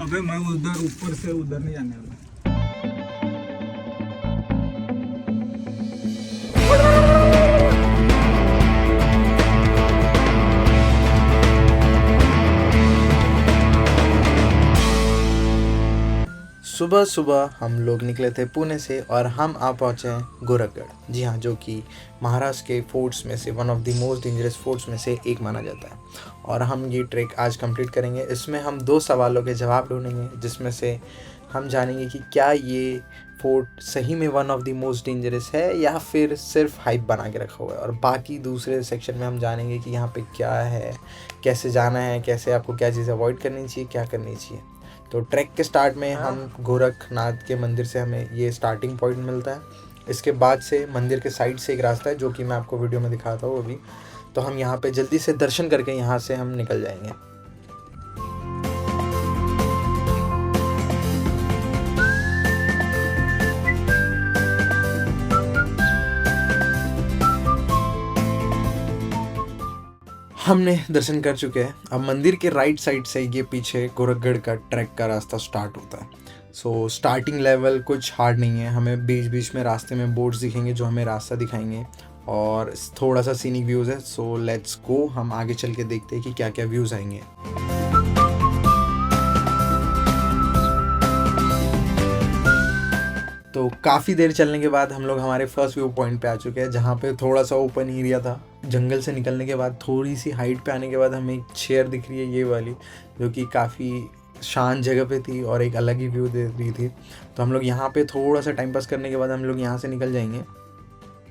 अबे मैं उधर ऊपर से उधर नहीं जाने वाला। सुबह सुबह हम लोग निकले थे पुणे से और हम आ पहुँचे हैं गोरखगढ़। जी हाँ, जो कि महाराष्ट्र के फोर्ट्स में से one of the most dangerous forts में से एक माना जाता है। और हम ये ट्रैक आज कंप्लीट करेंगे। इसमें हम 2 सवालों के जवाब ढूंढेंगे, जिसमें से हम जानेंगे कि क्या ये फोर्ट सही में one of the most dangerous है या फिर सिर्फ हाइप बना के रखा हुआ है। और बाकी दूसरे सेक्शन में हम जानेंगे कि यहाँ पे क्या है, कैसे जाना है, कैसे आपको क्या चीज़ अवॉइड करनी चाहिए, क्या करनी चाहिए। तो ट्रैक के स्टार्ट में हम गोरखनाथ के मंदिर से हमें ये स्टार्टिंग पॉइंट मिलता है। इसके बाद से मंदिर के साइड से एक रास्ता है, जो कि मैं आपको वीडियो में दिखाता हूँ अभी। तो हम यहाँ पे जल्दी से दर्शन करके यहाँ से हम निकल जाएंगे। हमने दर्शन कर चुके हैं। अब मंदिर के राइट साइड से ये पीछे गोरखगढ़ का ट्रैक का रास्ता स्टार्ट होता है। सो स्टार्टिंग लेवल कुछ हार्ड नहीं है। हमें बीच बीच में रास्ते में बोर्ड्स दिखेंगे जो हमें रास्ता दिखाएंगे और थोड़ा सा सीनिक व्यूज़ है। सो लेट्स गो, हम आगे चल के देखते हैं कि क्या क्या व्यूज़ आएंगे। तो काफ़ी देर चलने के बाद हम लोग हमारे फर्स्ट व्यू पॉइंट पे आ चुके हैं, जहाँ पे थोड़ा सा ओपन एरिया था। जंगल से निकलने के बाद थोड़ी सी हाइट पे आने के बाद हमें एक चेयर दिख रही है, ये वाली, जो कि काफ़ी शांत जगह पे थी और एक अलग ही व्यू दे रही थी। तो हम लोग यहाँ पे थोड़ा सा टाइम पास करने के बाद हम लोग यहाँ से निकल जाएंगे।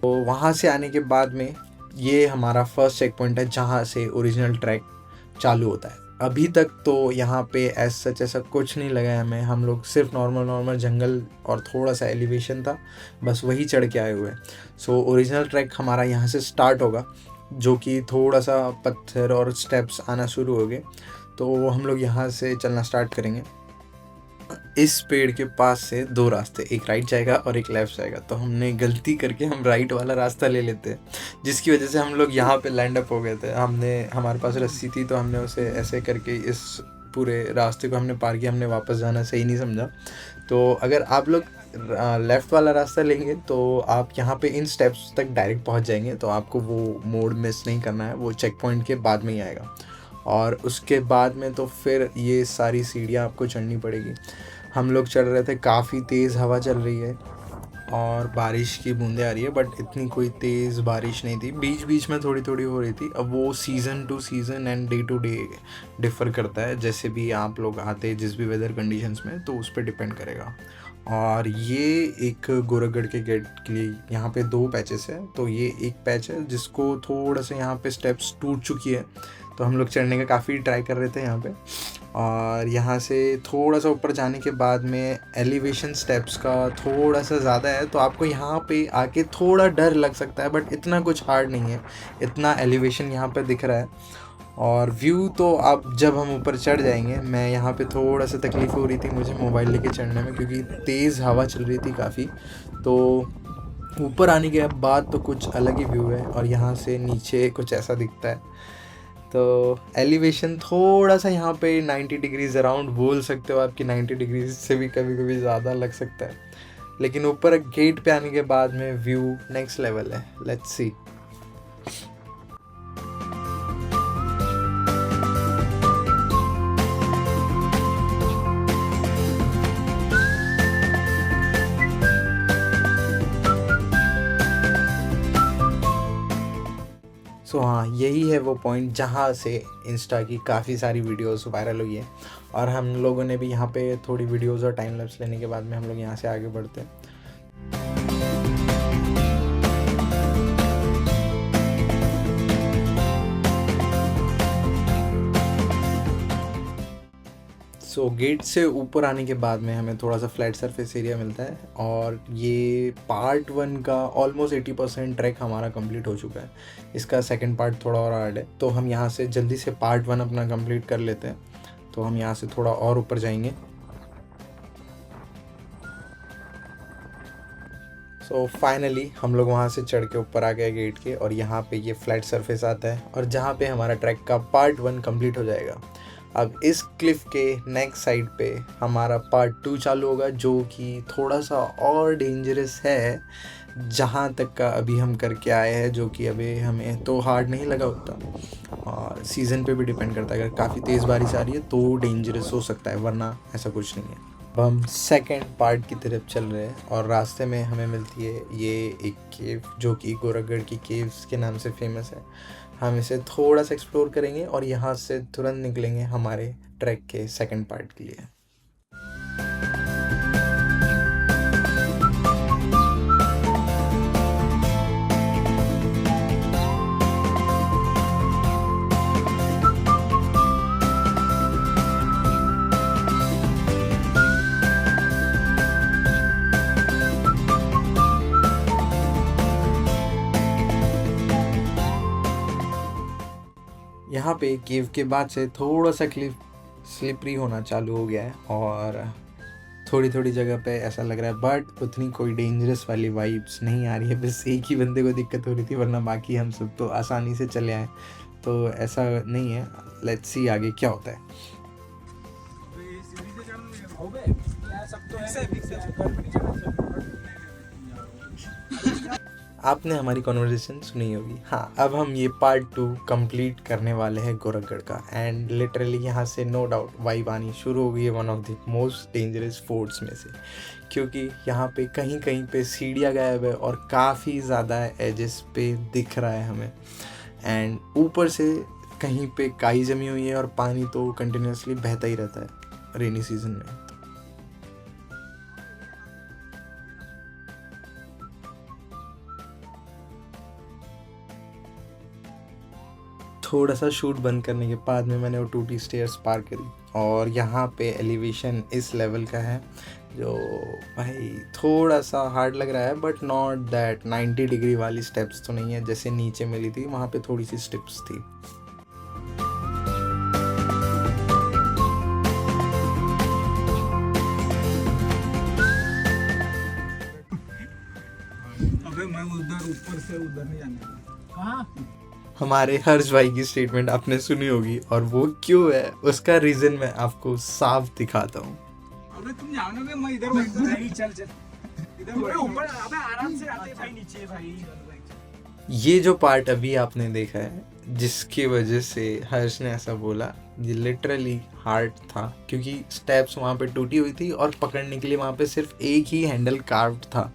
तो वहाँ से आने के बाद में ये हमारा फर्स्ट चेक पॉइंट है, जहाँ से ओरिजिनल ट्रैक चालू होता है। अभी तक तो यहाँ पे ऐसा कुछ नहीं लगा है हमें। हम लोग सिर्फ नॉर्मल जंगल और थोड़ा सा एलिवेशन था, बस वही चढ़ के आए हुए हैं। सो ओरिजिनल ट्रैक हमारा यहाँ से स्टार्ट होगा, जो कि थोड़ा सा पत्थर और स्टेप्स आना शुरू हो गए। तो हम लोग यहाँ से चलना स्टार्ट करेंगे। इस पेड़ के पास से 2 रास्ते, एक राइट जाएगा और एक लेफ़्ट जाएगा। तो हमने गलती करके हम राइट वाला रास्ता ले लेते हैं, जिसकी वजह से हम लोग यहाँ पे लैंड अप हो गए थे। हमारे पास रस्सी थी, तो हमने उसे ऐसे करके इस पूरे रास्ते को हमने पार किया। हमने वापस जाना सही नहीं समझा। तो अगर आप लोग लेफ़्ट वाला रास्ता लेंगे तो आप यहाँ पे इन स्टेप्स तक डायरेक्ट पहुँच जाएंगे। तो आपको वो मोड़ मिस नहीं करना है, वो चेक पॉइंट के बाद में ही आएगा। और उसके बाद में तो फिर ये सारी सीढ़ियाँ आपको चढ़नी पड़ेगी। हम लोग चढ़ रहे थे, काफ़ी तेज़ हवा चल रही है और बारिश की बूंदें आ रही है, बट इतनी कोई तेज़ बारिश नहीं थी। बीच बीच में थोड़ी थोड़ी हो रही थी। अब वो season to season and day to day differ करता है, जैसे भी आप लोग आते हैं जिस भी वेदर कंडीशंस में, तो उस पर डिपेंड करेगा। और ये एक गोरखगढ़ के गेट के लिए यहाँ पे 2 पैचेस है। तो ये एक पैच है जिसको थोड़ा सा यहाँ पे स्टेप्स टूट चुकी है, तो हम लोग चढ़ने का काफ़ी ट्राई कर रहे थे यहाँ पे। और यहाँ से थोड़ा सा ऊपर जाने के बाद में एलिवेशन स्टेप्स का थोड़ा सा ज़्यादा है, तो आपको यहाँ पे आके थोड़ा डर लग सकता है, बट इतना कुछ हार्ड नहीं है। इतना एलिवेशन यहाँ पे दिख रहा है। और व्यू तो आप जब हम ऊपर चढ़ जाएंगे, मैं यहाँ पे थोड़ा सा तकलीफ़ हो रही थी मुझे मोबाइल लेके चढ़ने में, क्योंकि तेज़ हवा चल रही थी काफ़ी। तो ऊपर आने के बाद तो कुछ अलग ही व्यू है। और यहाँ से नीचे कुछ ऐसा दिखता है। तो एलिवेशन थोड़ा सा यहाँ पे 90 डिग्रीज़ अराउंड बोल सकते हो आपकी, 90 डिग्रीज से भी कभी कभी ज़्यादा लग सकता है। लेकिन ऊपर गेट पे आने के बाद में व्यू नेक्स्ट लेवल है। Let's see. सो हाँ, यही है वो पॉइंट जहाँ से इंस्टा की काफ़ी सारी वीडियोस वायरल हुई है। और हम लोगों ने भी यहाँ पे थोड़ी वीडियोस और टाइम लैप्स लेने के बाद में हम लोग यहाँ से आगे बढ़ते हैं। सो गेट से ऊपर आने के बाद में हमें थोड़ा सा फ्लैट सरफेस एरिया मिलता है। और ये पार्ट 1 का ऑलमोस्ट 80% ट्रैक हमारा कंप्लीट हो चुका है। इसका सेकंड पार्ट थोड़ा और हार्ड है, तो हम यहाँ से जल्दी से पार्ट 1 अपना कंप्लीट कर लेते हैं। तो हम यहाँ से थोड़ा और ऊपर जाएंगे। सो फाइनली हम लोग वहाँ से चढ़ के ऊपर आ गए गेट के, और यहाँ पे ये फ्लैट सरफेस आता है और जहाँ पे हमारा ट्रैक का पार्ट 1 कंप्लीट हो जाएगा। अब इस क्लिफ के नेक्स्ट साइड पे हमारा पार्ट 2 चालू होगा, जो कि थोड़ा सा और डेंजरस है जहाँ तक का अभी हम करके आए हैं, जो कि अभी हमें तो हार्ड नहीं लगा उतना, और सीज़न पे भी डिपेंड करता है। अगर काफ़ी तेज़ बारिश आ रही है तो डेंजरस हो सकता है, वरना ऐसा कुछ नहीं है। अब हम सेकंड पार्ट की तरफ चल रहे हैं और रास्ते में हमें मिलती है ये एक केव, जो कि गोरखगढ़ की केव्स के नाम से फेमस है। हम इसे थोड़ा सा एक्सप्लोर करेंगे और यहाँ से तुरंत निकलेंगे हमारे ट्रैक के सेकंड पार्ट के लिए। यहाँ पे केव के बाद से थोड़ा सा क्लिफ स्लिपरी होना चालू हो गया है और थोड़ी थोड़ी जगह पे ऐसा लग रहा है, बट उतनी कोई डेंजरस वाली वाइब्स नहीं आ रही है। बस एक ही बंदे को दिक्कत हो रही थी, वरना बाकी हम सब तो आसानी से चले आए, तो ऐसा नहीं है। लेट्स सी आगे क्या होता है। आपने हमारी कॉन्वर्जेसन सुनी होगी। हाँ, अब हम ये पार्ट 2 कंप्लीट करने वाले हैं गोरखगढ़ का, एंड लिटरली यहाँ से नो डाउट वाइब आनी शुरू हो गई है one of the most dangerous forts में से, क्योंकि यहाँ पे कहीं कहीं पे सीढ़ियाँ गायब है और काफ़ी ज़्यादा एजेस पे दिख रहा है हमें, एंड ऊपर से कहीं पे काई जमी हुई है और पानी तो कंटिन्यूसली बहता ही रहता है रेनी सीजन में। थोड़ा सा शूट बंद करने के बाद में मैंने वो टूटी स्टेयर्स पार करी, और यहाँ पे एलिवेशन इस लेवल का है जो भाई थोड़ा सा हार्ड लग रहा है, बट नॉट दैट 90 डिग्री वाली स्टेप्स तो नहीं है जैसे नीचे मिली थी, वहाँ पे थोड़ी सी स्टेप्स थी। अबे मैं उधर ऊपर से उधर नहीं जाने वाला। कहाँ? हमारे हर्ष भाई की स्टेटमेंट आपने सुनी होगी, और वो क्यों है उसका रीज़न मैं आपको साफ दिखाता हूँ। अबे तुम जाओ ना बे, मैं इधर बैठता हूँ। चल इधर ऊपर अबे आराम से आते भाई नीचे भाई। ये जो पार्ट अभी आपने देखा है जिसकी वजह से हर्ष ने ऐसा बोला, ये लिटरली हार्ड था, क्योंकि स्टेप्स वहाँ पे टूटी हुई थी और पकड़ने के लिए वहाँ पे सिर्फ एक ही हैंडल कार्व्ड था,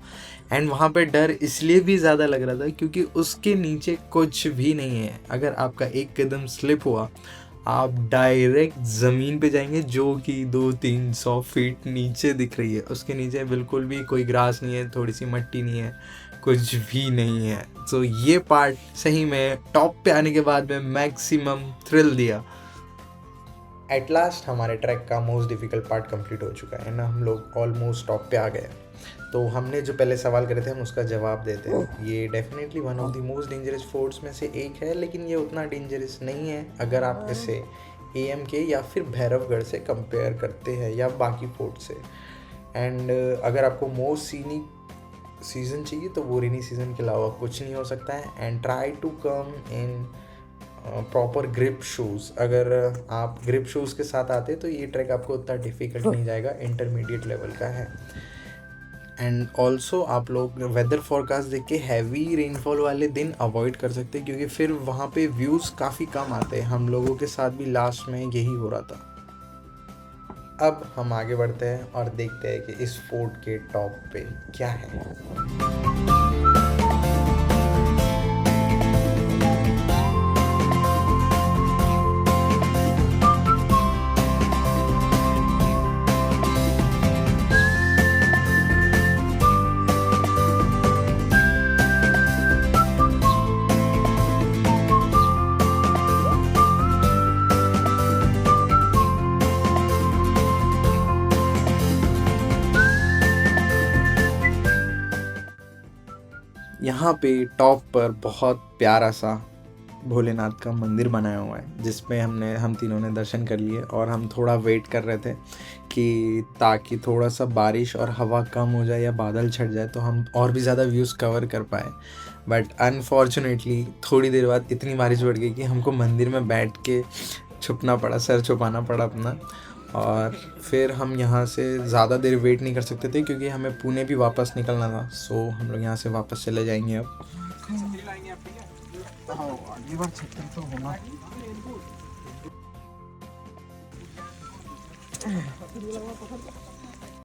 एंड वहाँ पे डर इसलिए भी ज़्यादा लग रहा था क्योंकि उसके नीचे कुछ भी नहीं है। अगर आपका एक कदम स्लिप हुआ आप डायरेक्ट ज़मीन पे जाएंगे, जो कि 200-300 फीट नीचे दिख रही है। उसके नीचे बिल्कुल भी कोई ग्रास नहीं है, थोड़ी सी मिट्टी नहीं है, कुछ भी नहीं है। तो ये पार्ट सही में टॉप पे आने के बाद में मैक्सिमम थ्रिल दिया। एट लास्ट हमारे ट्रैक का मोस्ट डिफ़िकल्ट पार्ट कंप्लीट हो चुका है ना, हम लोग ऑलमोस्ट टॉप पे आ गए। तो हमने जो पहले सवाल करे थे हम उसका जवाब देते हैं। ये definitely one of the most dangerous forts में से एक है, लेकिन ये उतना डेंजरस नहीं है अगर आप इसे AMK या फिर भैरवगढ़ से कंपेयर करते हैं या बाकी फोर्ट से। एंड अगर आपको मोस्ट सीनिक सीज़न चाहिए तो वो रेनी सीज़न के अलावा कुछ नहीं हो सकता है। And try to come in proper grip shoes. अगर आप ग्रिप शूज़ के साथ आते तो ये ट्रैक आपको उतना डिफ़िकल्ट नहीं जाएगा, इंटरमीडिएट लेवल का है। एंड ऑल्सो आप लोग वेदर फोरकास्ट देख के हैवी रेनफॉल वाले दिन अवॉइड कर सकते हैं, क्योंकि फिर वहाँ पे व्यूज़ काफ़ी कम आते हैं। हम लोगों के साथ भी लास्ट में यही हो रहा था। अब हम आगे बढ़ते हैं और देखते हैं कि इस फोर्ट के टॉप पे क्या है। यहाँ पे टॉप पर बहुत प्यारा सा भोलेनाथ का मंदिर बनाया हुआ है, जिसमें हम तीनों ने दर्शन कर लिए, और हम थोड़ा वेट कर रहे थे कि ताकि थोड़ा सा बारिश और हवा कम हो जाए या बादल छट जाए तो हम और भी ज़्यादा व्यूज़ कवर कर पाए। बट अनफॉर्चुनेटली थोड़ी देर बाद इतनी बारिश बढ़ गई कि हमको मंदिर में बैठ के छुपना पड़ा, सर छुपाना पड़ा अपना। और फिर हम यहाँ से ज़्यादा देर वेट नहीं कर सकते थे क्योंकि हमें पुणे भी वापस निकलना था। सो हम लोग यहाँ से वापस चले जाएंगे अब। अगली बार छतरी तो होना।